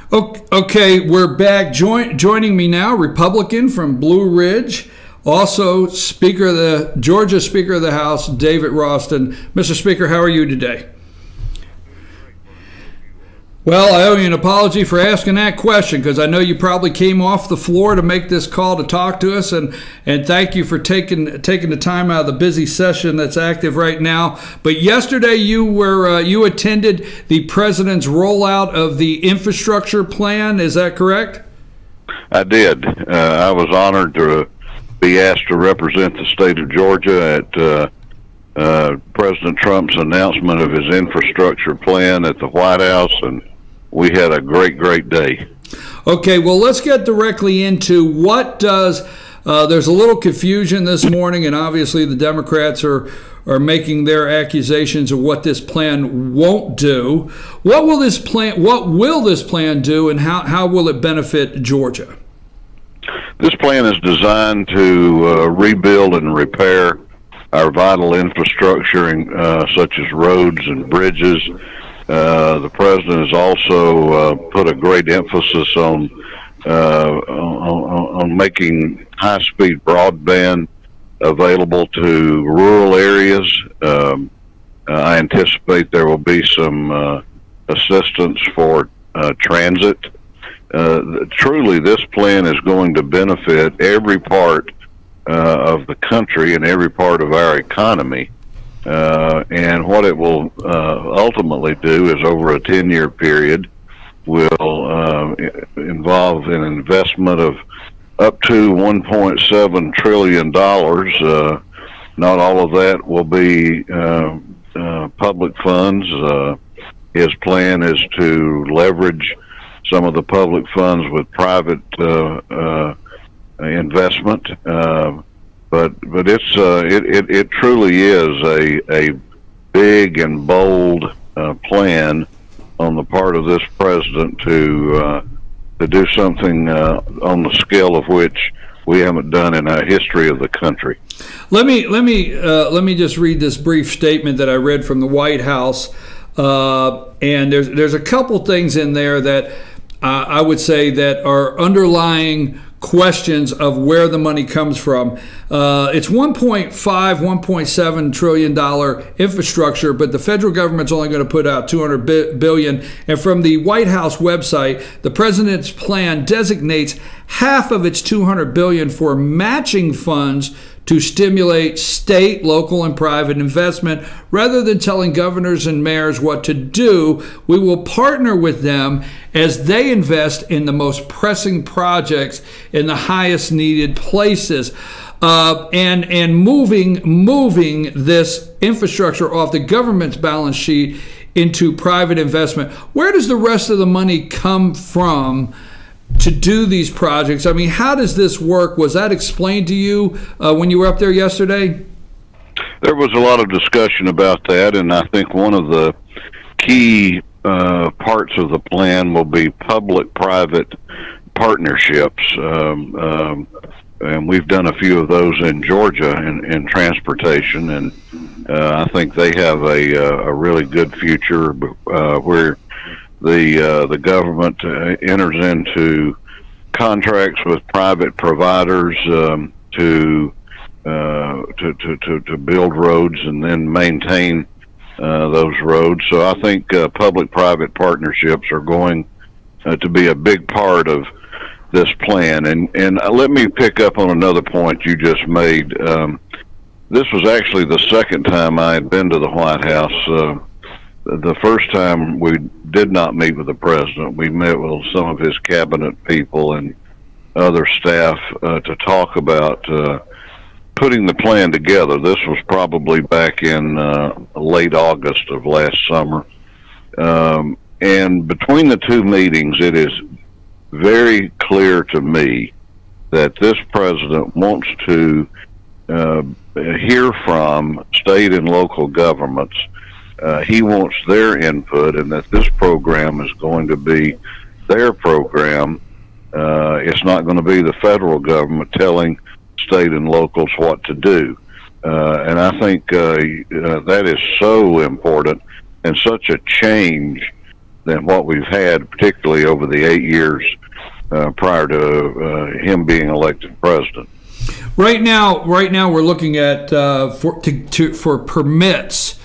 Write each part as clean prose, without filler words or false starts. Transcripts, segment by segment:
Okay, we're back. Joining me now, Republican from Blue Ridge, also Georgia Speaker of the House, David Ralston. Mr. Speaker, how are you today? Well, I owe you an apology for asking that question because I know you probably came off the floor to make this call to talk to us, and thank you for taking the time out of the busy session that's active right now. But yesterday you attended the president's rollout of the infrastructure plan. Is that correct? I did. I was honored to be asked to represent the state of Georgia at President Trump's announcement of his infrastructure plan at the White House, and we had a great day. Okay, well, let's get directly into what does there's a little confusion this morning, and obviously the Democrats are making their accusations of what this plan won't do. What will this plan do, and how will it benefit Georgia? This plan is designed to rebuild and repair our vital infrastructure, such as roads and bridges. The president has also put a great emphasis on making high-speed broadband available to rural areas. I anticipate there will be some assistance for transit. Truly, this plan is going to benefit every part of the country and every part of our economy. And what it will ultimately do is, over a 10-year period, will involve an investment of up to $1.7 trillion. Not all of that will be public funds. His plan is to leverage some of the public funds with private investment. But it truly is a big and bold plan on the part of this president to do something on the scale of which we haven't done in our history of the country. Let me just read this brief statement that I read from the White House, and there's a couple things in there that I would say that are underlying questions of where the money comes from. It's $1.7 trillion infrastructure, but the federal government's only going to put out $200 billion. And from the White House website, the president's plan designates half of its $200 billion for matching funds to stimulate state, local, and private investment. Rather than telling governors and mayors what to do, we will partner with them as they invest in the most pressing projects in the highest needed places. And moving this infrastructure off the government's balance sheet into private investment. Where does the rest of the money come from to do these projects? I mean, how does this work? Was that explained to you when you were up there yesterday? There was a lot of discussion about that, and I think one of the key parts of the plan will be public-private partnerships. And we've done a few of those in Georgia in transportation, and I think they have a really good future where the government enters into contracts with private providers to build roads and then maintain those roads. So I think public-private partnerships are going to be a big part of this plan. And let me pick up on another point you just made. This was actually the second time I had been to the White House. The first time we did not meet with the president. We met with some of his cabinet people and other staff to talk about putting the plan together. This was probably back in late August of last summer. And between the two meetings, it is very clear to me that this president wants to hear from state and local governments. He wants their input, and that this program is going to be their program. It's not going to be the federal government telling state and locals what to do. And I think that is so important and such a change than what we've had, particularly over the 8 years prior to him being elected president. Right now, we're looking at for permits.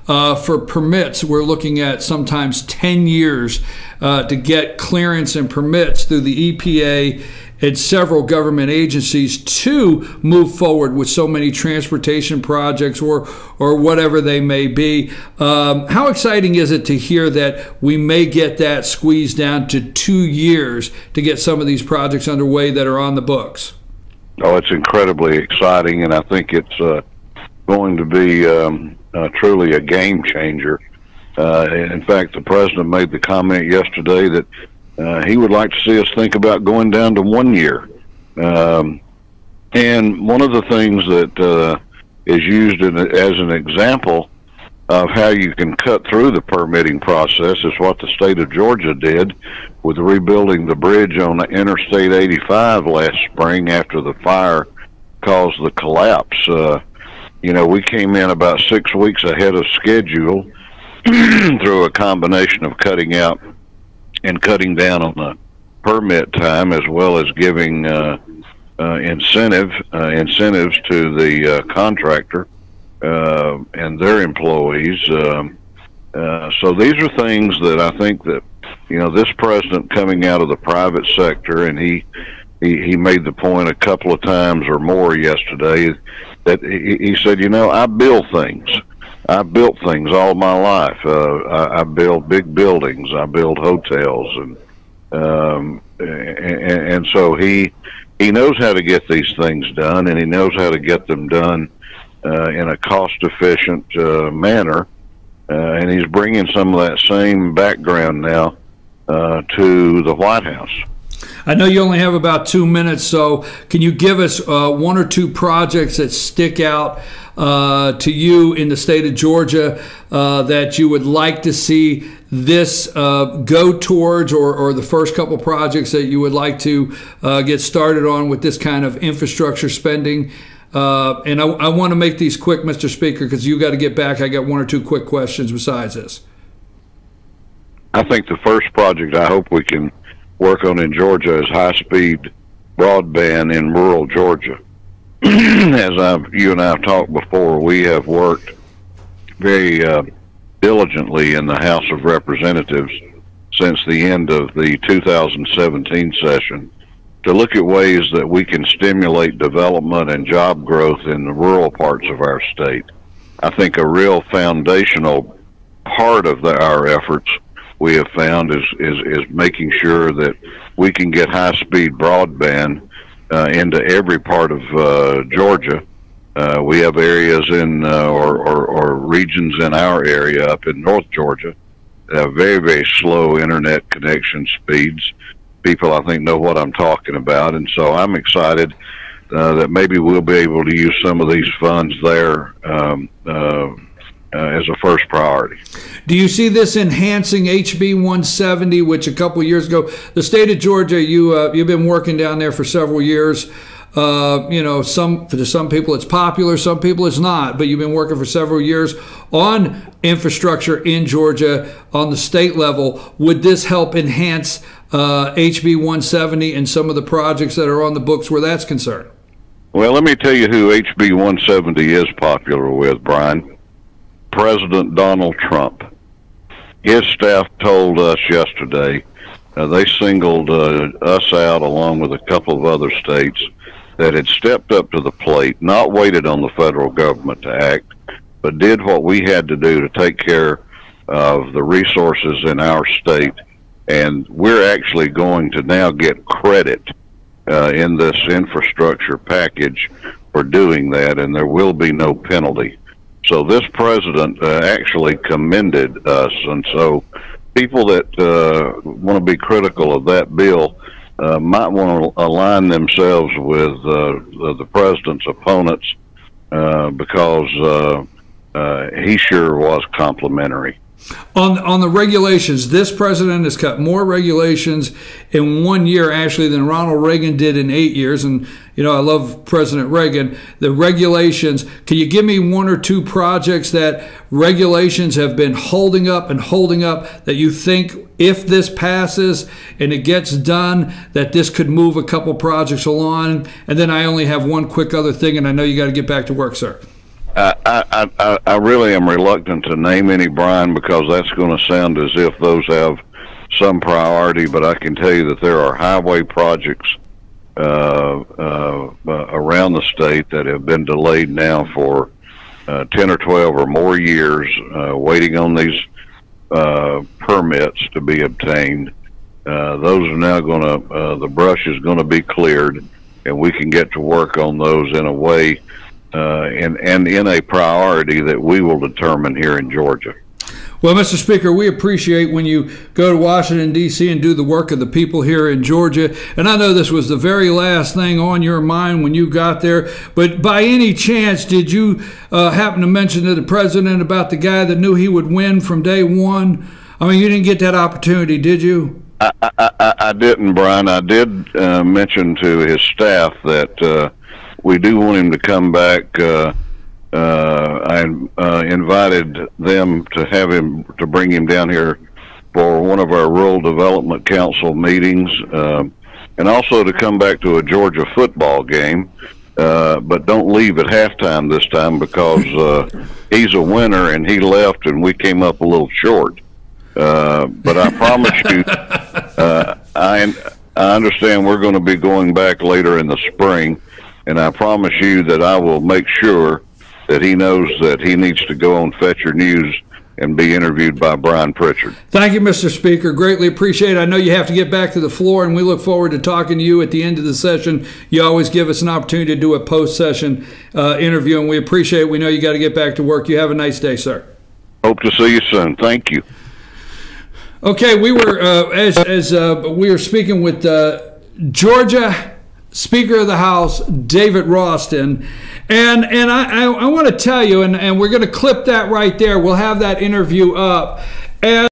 For permits, we're looking at sometimes 10 years to get clearance and permits through the EPA and several government agencies to move forward with so many transportation projects or whatever they may be. How exciting is it to hear that we may get that squeezed down to 2 years to get some of these projects underway that are on the books? Oh, it's incredibly exciting, and I think it's going to be truly a game changer. In fact, the president made the comment yesterday that he would like to see us think about going down to 1 year. And one of the things that is used as an example of how you can cut through the permitting process is what the state of Georgia did with rebuilding the bridge on Interstate 85 last spring after the fire caused the collapse. You know, we came in about 6 weeks ahead of schedule through a combination of cutting out and cutting down on the permit time, as well as giving incentives to the contractor and their employees. So these are things that I think that, you know, this president coming out of the private sector, and he made the point a couple of times or more yesterday that he said, you know, I build things. I built things all my life. I build big buildings. I build hotels, and so he knows how to get these things done, and he knows how to get them done in a cost-efficient manner. And he's bringing some of that same background now to the White House. I know you only have about 2 minutes, so can you give us 1 or 2 projects that stick out to you in the state of Georgia that you would like to see this go towards, or the first couple projects that you would like to get started on with this kind of infrastructure spending? And I want to make these quick, Mr. Speaker, because you got to get back. I got 1 or 2 quick questions besides this. I think the first project I hope we can work on in Georgia is high-speed broadband in rural Georgia. As you and I have talked before, we have worked very diligently in the House of Representatives since the end of the 2017 session to look at ways that we can stimulate development and job growth in the rural parts of our state. I think a real foundational part of our efforts we have found is making sure that we can get high-speed broadband into every part of Georgia. We have areas in or regions in our area up in North Georgia that have very, very slow internet connection speeds. People, I think, know what I'm talking about, and so I'm excited that maybe we'll be able to use some of these funds there as a first priority. Do you see this enhancing HB 170, which a couple of years ago, the state of Georgia, you've been working down there for several years. You know, for some people it's popular, some people it's not, but you've been working for several years on infrastructure in Georgia on the state level. Would this help enhance HB 170 and some of the projects that are on the books where that's concerned? Well, let me tell you who HB 170 is popular with, Brian. President Donald Trump. His staff told us yesterday, they singled us out along with a couple of other states that had stepped up to the plate, not waited on the federal government to act, but did what we had to do to take care of the resources in our state. And we're actually going to now get credit in this infrastructure package for doing that, and there will be no penalty. So this president actually commended us, and so people that want to be critical of that bill might want to align themselves with the president's opponents because he sure was complimentary. On the regulations, this president has cut more regulations in 1 year, actually, than Ronald Reagan did in 8 years. And, you know, I love President Reagan. The regulations, can you give me 1 or 2 projects that regulations have been holding up that you think if this passes and it gets done, that this could move a couple projects along? And then I only have one quick other thing, and I know you got to get back to work, sir. I really am reluctant to name any, Brian, because that's going to sound as if those have some priority, but I can tell you that there are highway projects around the state that have been delayed now for 10 or 12 or more years, waiting on these permits to be obtained. Those are now going to, the brush is going to be cleared, and we can get to work on those in a way and in a priority that we will determine here in Georgia. Well, Mr. Speaker, we appreciate when you go to Washington, D.C. and do the work of the people here in Georgia. And I know this was the very last thing on your mind when you got there, but by any chance, did you happen to mention to the president about the guy that knew he would win from day one? I mean, you didn't get that opportunity, did you? I didn't, Brian. I did mention to his staff that we do want him to come back. I invited them to have him, to bring him down here for one of our Rural Development Council meetings, and also to come back to a Georgia football game. But don't leave at halftime this time, because he's a winner and he left and we came up a little short. But I promise you, I understand we're going to be going back later in the spring, and I promise you that I will make sure that he knows that he needs to go on Fetcher News and be interviewed by Brian Pritchard. Thank you, Mr. Speaker. Greatly appreciate it. I know you have to get back to the floor, and we look forward to talking to you at the end of the session. You always give us an opportunity to do a post-session interview, and we appreciate it. We know you got to get back to work. You have a nice day, sir. Hope to see you soon. Thank you. Okay, we were we were speaking with Georgia Speaker of the House David Ralston, and I want to tell you, and we're going to clip that right there. We'll have that interview up. And